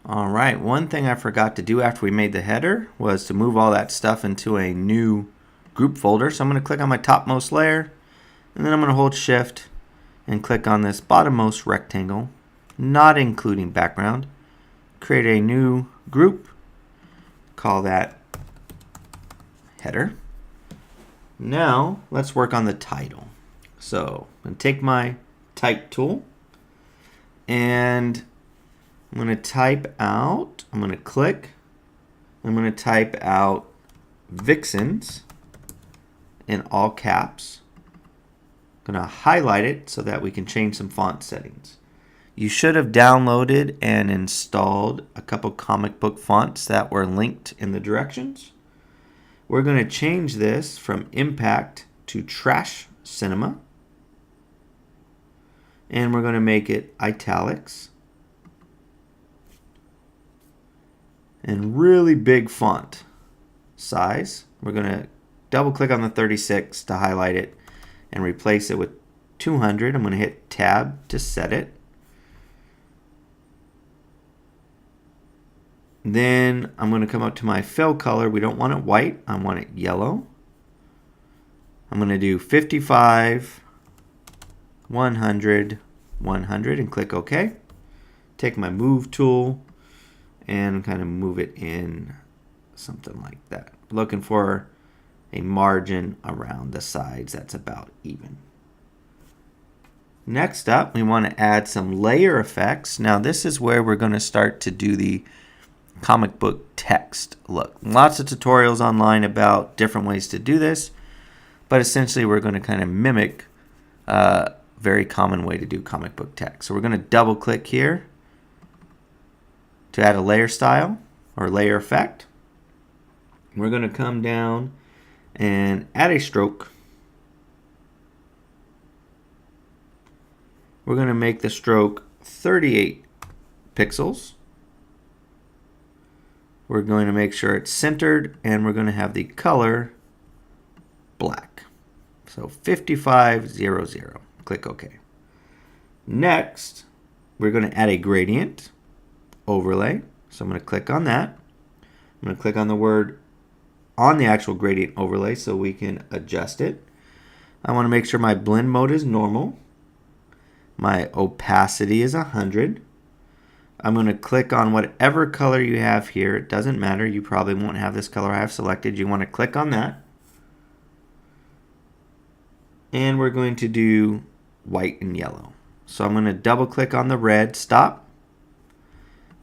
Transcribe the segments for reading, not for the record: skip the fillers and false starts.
All right, one thing I forgot to do after we made the header was to move all that stuff into a new group folder. So I'm going to click on my topmost layer, and then I'm going to hold shift and click on this bottommost rectangle, not including background. Create a new group, call that header. Now let's work on the title. So I'm going to take my type tool and I'm going to type out, I'm going to click, I'm going to type out Vixens in all caps. I'm going to highlight it so that we can change some font settings. You should have downloaded and installed a couple comic book fonts that were linked in the directions. We're going to change this from Impact to Trash Cinema. And we're going to make it italics. And really big font size. We're going to double click on the 36 to highlight it and replace it with 200. I'm going to hit Tab to set it. Then I'm going to come up to my fill color. We don't want it white. I want it yellow. I'm going to do 55, 100, 100 and click OK. Take my move tool and kind of move it in something like that. Looking for a margin around the sides that's about even. Next up, we want to add some layer effects. Now this is where we're going to start to do the comic book text look. Lots of tutorials online about different ways to do this, but essentially we're going to kind of mimic a very common way to do comic book text. So we're going to double click here to add a layer style or layer effect. We're going to come down and add a stroke. We're going to make the stroke 38 pixels. We're going to make sure it's centered, and we're going to have the color black. So 5500. Click OK. Next, we're going to add a gradient overlay. So I'm going to click on that. I'm going to click on the word on the actual gradient overlay so we can adjust it. I want to make sure my blend mode is normal. My opacity is 100. I'm going to click on whatever color you have here. It doesn't matter. You probably won't have this color I have selected. You want to click on that. And we're going to do white and yellow. So I'm going to double click on the red, stop.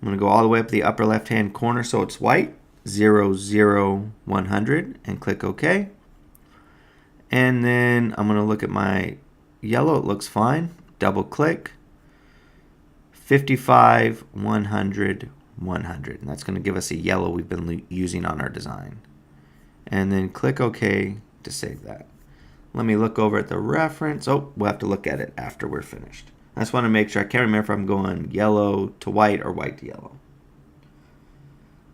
I'm going to go all the way up the upper left hand corner so it's white, 0, 0, 100, and click OK. And then I'm going to look at my yellow. It looks fine. Double click. 55, 100, 100. And that's going to give us a yellow we've been using on our design. And then click OK to save that. Let me look over at the reference. Oh, we'll have to look at it after we're finished. I just want to make sure. I can't remember if I'm going yellow to white or white to yellow.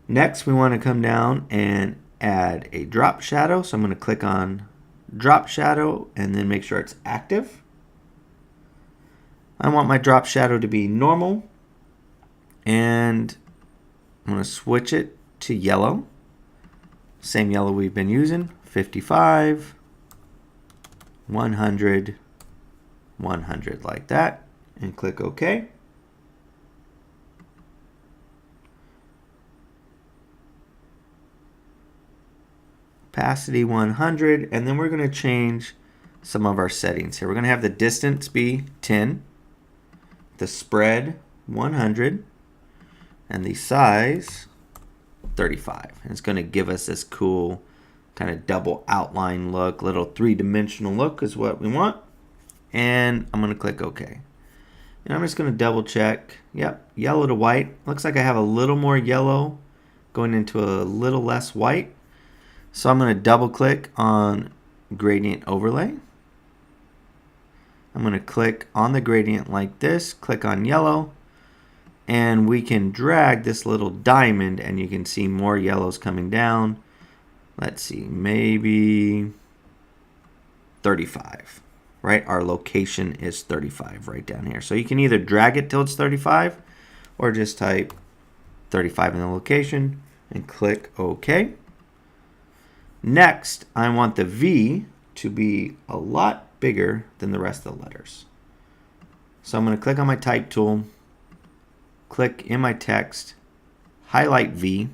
Next, we want to come down and add a drop shadow. So I'm going to click on drop shadow and then make sure it's active. I want my drop shadow to be normal, and I'm going to switch it to yellow. Same yellow we've been using, 55, 100, 100 like that, and click OK. Opacity 100, and then we're going to change some of our settings here. We're going to have the distance be 10. The spread 100 and the size 35. And it's going to give us this cool kind of double outline look, little three-dimensional look is what we want. And I'm going to click OK. And I'm just going to double check. Yep, yellow to white. Looks like I have a little more yellow going into a little less white. So I'm going to double click on gradient overlay. I'm going to click on the gradient like this, click on yellow, and we can drag this little diamond and you can see more yellows coming down. Let's see, maybe 35, right? Our location is 35 right down here. So you can either drag it till it's 35 or just type 35 in the location, and click OK. Next, I want the V to be a lot bigger than the rest of the letters. So I'm going to click on my type tool, click in my text, highlight V.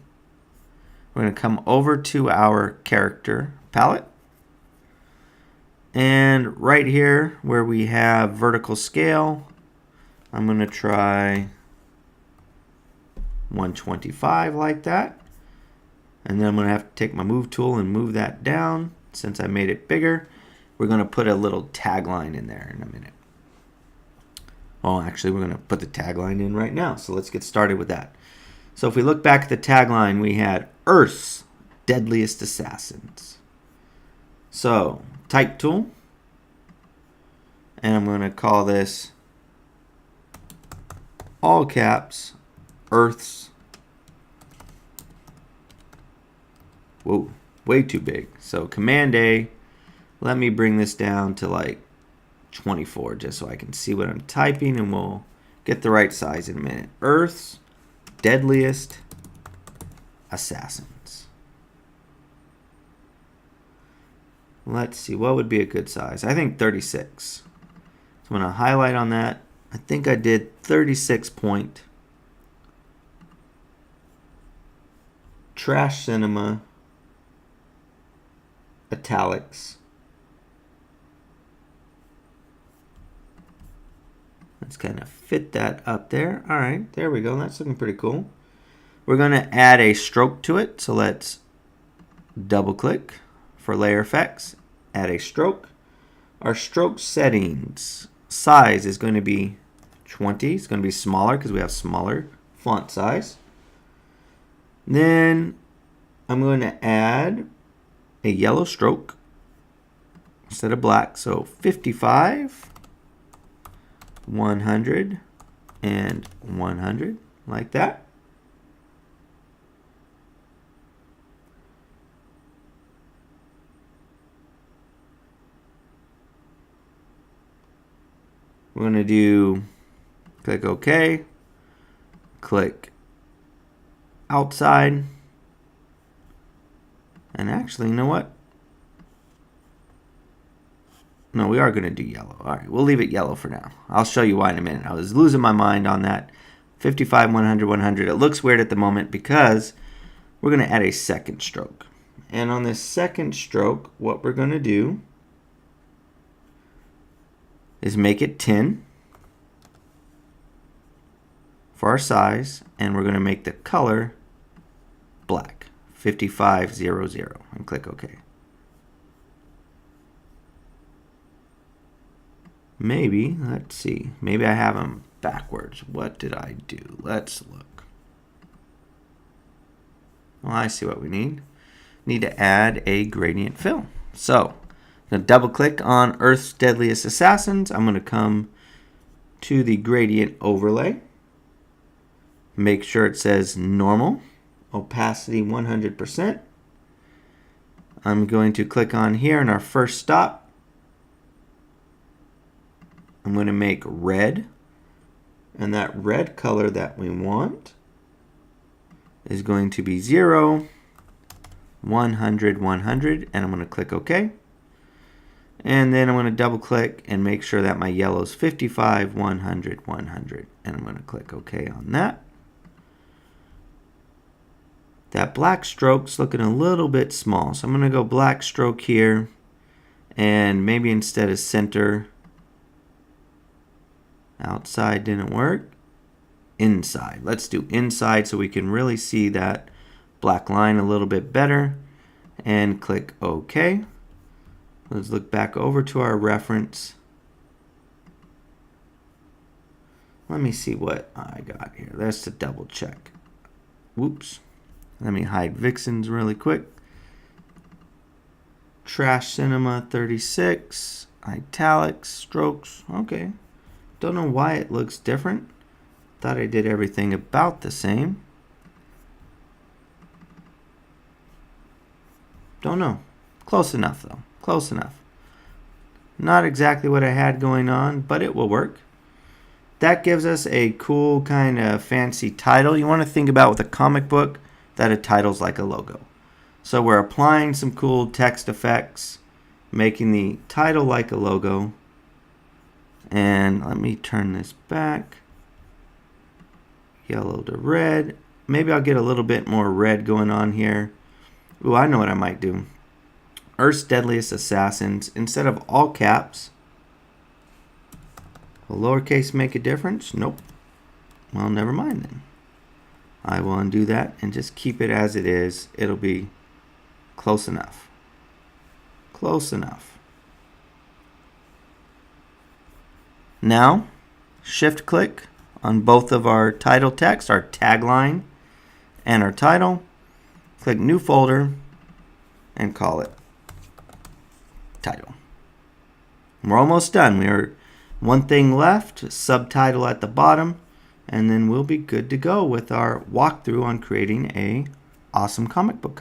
We're going to come over to our character palette. And right here where we have vertical scale, I'm going to try 125 like that. And then I'm going to have to take my move tool and move that down. Since I made it bigger, we're going to put a little tagline in there in a minute. Well, actually, we're going to put the tagline in right now. So let's get started with that. So if we look back at the tagline, we had Earth's deadliest assassins. So type tool, and I'm going to call this all caps Earth's. Whoa, way too big. So Command A, let me bring this down to like 24 just so I can see what I'm typing, and we'll get the right size in a minute. Earth's deadliest assassins. Let's see, what would be a good size? I think 36. So I'm going to highlight on that. I think I did 36 point. Trash Cinema. Italics. Let's kind of fit that up there. All right, there we go. That's looking pretty cool. We're going to add a stroke to it. So let's double click for layer effects, add a stroke. Our stroke settings size is going to be 20. It's going to be smaller because we have smaller font size. Then I'm going to add a yellow stroke instead of black. So 55, 100, and 100 like that. We're going to do click OK, click outside, and actually, you know what? No, we are going to do yellow. All right, we'll leave it yellow for now. I'll show you why in a minute. I was losing my mind on that. 55, 100, 100. It looks weird at the moment because we're going to add a second stroke. And on this second stroke, what we're going to do is make it 10 for our size, and we're going to make the color black, 5500, and click OK. Maybe, let's see, maybe I have them backwards. What did I do? Let's look. Well, I see what we need. Need to add a gradient fill. So, I'm going to double click on Earth's Deadliest Assassins. I'm going to come to the gradient overlay. Make sure it says normal, opacity 100%. I'm going to click on here in our first stop. I'm going to make red, and that red color that we want is going to be 0, 100, 100, and I'm going to click OK. And then I'm going to double click and make sure that my yellow is 55, 100, 100, and I'm going to click OK on that. That black stroke's looking a little bit small, so I'm going to go black stroke here, and maybe instead of center, outside didn't work, inside. Let's do inside so we can really see that black line a little bit better, and click OK. Let's look back over to our reference. Let me see what I got here. That's to double check. Whoops. Let me hide Vixens really quick. Trash Cinema 36, italics, strokes. Okay. Don't know why it looks different. Thought I did everything about the same. Don't know. Close enough though. Close enough. Not exactly what I had going on, but it will work. that gives us a cool kind of fancy title. You want to think about with a comic book that a title's like a logo. So we're applying some cool text effects, making the title like a logo. And let me turn this back. Yellow to red. Maybe I'll get a little bit more red going on here. Ooh, I know what I might do. Earth's Deadliest Assassins. Instead of all caps, will lowercase make a difference? Nope. Well, never mind then. I will undo that and just keep it as it is. It'll be close enough. Close enough. Now, shift click on both of our title text, our tagline and our title. Click new folder and call it title. We're almost done. We're one thing left, subtitle at the bottom, and then we'll be good to go with our walkthrough on creating a awesome comic book cover.